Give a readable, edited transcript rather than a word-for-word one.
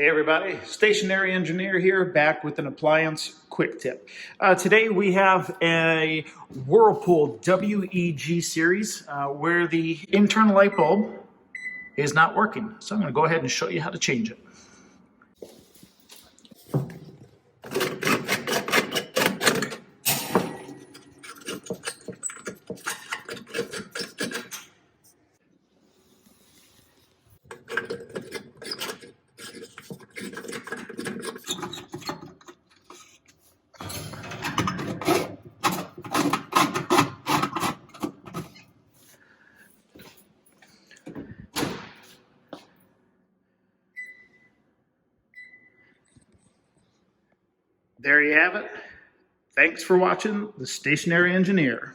Hey everybody, stationary engineer here, back with an appliance quick tip. Today we have a Whirlpool WEG series where the internal light bulb is not working. So I'm going to go ahead and show you how to change it. There you have it. Thanks for watching The Stationary Engineer.